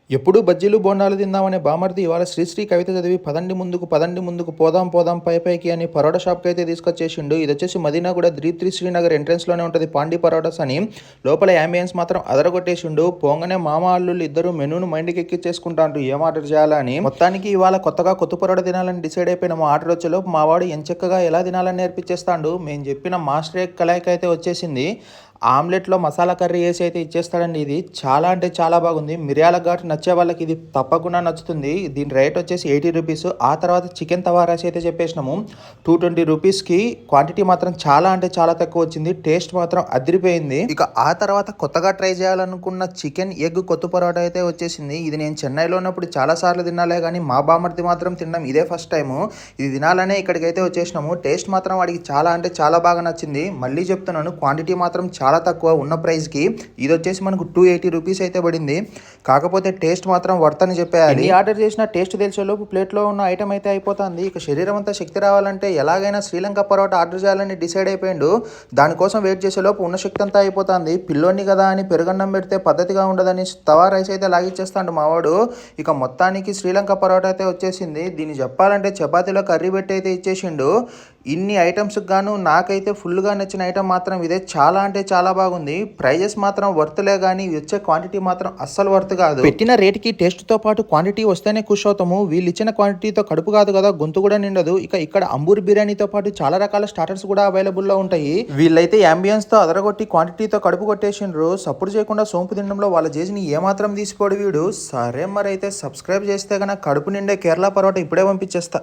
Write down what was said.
ఎప్పుడూ బజ్జీలు, బోండాలు తిందామనే బామర్ది ఇవాళ శ్రీశ్రీ కవిత చదివి పదండి ముందుకు పోదాం పోదాం పైకి అని పరోటా షాప్‌కి అయితే తీసుకొచ్చేసిండు. ఇదొచ్చేసి మదీనాగూడ దీప్తి శ్రీనగర్ ఎంట్రన్స్‌లోనే ఉంటది పాండి పరోటాస్ అని. లోపల యాంబియన్స్ మాత్రం అదరగొట్టేసిండు. పోంగానే మామ అల్లుళ్ళు ఇద్దరు మెనూను మైండ్‌కి ఎక్కిచ్చేసుకుంటాండ్రు ఏం ఆర్డర్ చేయాలా అని. మొత్తానికి ఇవాళ కొత్తగా కొత్త పరోటా తినాలని డిసైడ్ అయిపోయినాము. ఆర్డర్ వచ్చేలోపు మా వాడు ఎంచక్కగా ఎలా తినాలని నేర్పించేస్తాండు. మేము చెప్పిన మాస్టర్ కలాయికి అయితే వచ్చేసింది. ఆమ్లెట్‌లో మసాలా కర్రీ ఏసి అయితే ఇచ్చేస్తాడండి. ఇది చాలా అంటే చాలా బాగుంది. మిరియాల ఘాటు నచ్చే వాళ్ళకి ఇది తప్పకుండా నచ్చుతుంది. దీని రేట్ వచ్చేసి 80 రూపీస్. ఆ తర్వాత చికెన్ తవా రైస్ అయితే చెప్పేసినాము 220 రూపీస్‌కి. క్వాంటిటీ మాత్రం చాలా అంటే చాలా తక్కువ వచ్చింది. టేస్ట్ మాత్రం అదిరిపోయింది. ఇక ఆ తర్వాత కొత్తగా ట్రై చేయాలనుకున్న చికెన్ ఎగ్ కొత్త పరోటా అయితే వచ్చేసింది. ఇది నేను చెన్నైలో ఉన్నప్పుడు చాలా సార్లు తినాలే కానీ మా బామర్ది మాత్రం తినడం ఇదే ఫస్ట్ టైము. ఇది తినాలనే ఇక్కడికైతే వచ్చేసినాము. టేస్ట్ మాత్రం వాడికి చాలా అంటే చాలా బాగా నచ్చింది. మళ్ళీ చెప్తున్నాను, క్వాంటిటీ మాత్రం చాలా తక్కువ ఉన్న ప్రైస్కి. ఇది వచ్చేసి మనకు 280 రూపీస్ అయితే పడింది. కాకపోతే టేస్ట్ మాత్రం వర్త్ అని చెప్పేయాలి. ఈ ఆర్డర్ చేసిన టేస్ట్ తెలిసేలోపు ప్లేట్లో ఉన్న ఐటమ్ అయితే అయిపోతుంది. ఇక శరీరం అంతా శక్తి రావాలంటే ఎలాగైనా శ్రీలంక పరోటా ఆర్డర్ చేయాలని డిసైడ్ అయిపోయిండు. దానికోసం వెయిట్ చేసేలోపు ఉన్న శక్తి అంతా అయిపోతుంది. పిల్లోని కదా అని పెరుగన్నం పెడితే పద్ధతిగా ఉండదని తవా రైస్ అయితే లాగిచ్చేస్తాడు మావాడు. ఇక మొత్తానికి శ్రీలంక పరోటా అయితే వచ్చేసింది. దీన్ని చెప్పాలంటే చపాతీలో కర్రీ పెట్టి అయితే ఇచ్చేసిండు. ఇన్ని ఐటమ్స్కి గాను నాకైతే ఫుల్గా నచ్చిన ఐటమ్ మాత్రం ఇదే. చాలా అంటే చాలా బాగుంది. ప్రైజెస్ మాత్రం వర్త్లే కానీ వచ్చే క్వాంటిటీ మాత్రం అస్సలు వర్త్ కాదు. పెట్టిన రేట్కి టేస్ట్తో పాటు క్వాంటిటీ వస్తేనే ఖుషి అవుతాము. వీళ్ళు ఇచ్చిన క్వాంటిటీతో కడుపు కాదు కదా, గొంతు కూడా నిండదు. ఇక ఇక్కడ అంబూర్ బిర్యానీతో పాటు చాలా రకాల స్టార్టర్స్ కూడా అవైలబుల్లో ఉంటాయి. వీళ్ళైతే యాంబియన్స్తో అదరగొట్టి క్వాంటిటీతో కడుపు కొట్టేసిండ్రు. సపోర్ట్ చేయకుండా సోంపు తినడంలో వాళ్ళ చేసిని ఏమాత్రం తీసిపోడు వీడు. సరే మరి అయితే సబ్స్క్రైబ్ చేస్తే కనుక కడుపు నిండే కేరళ పరోటా ఇప్పుడే పంపించేస్తా.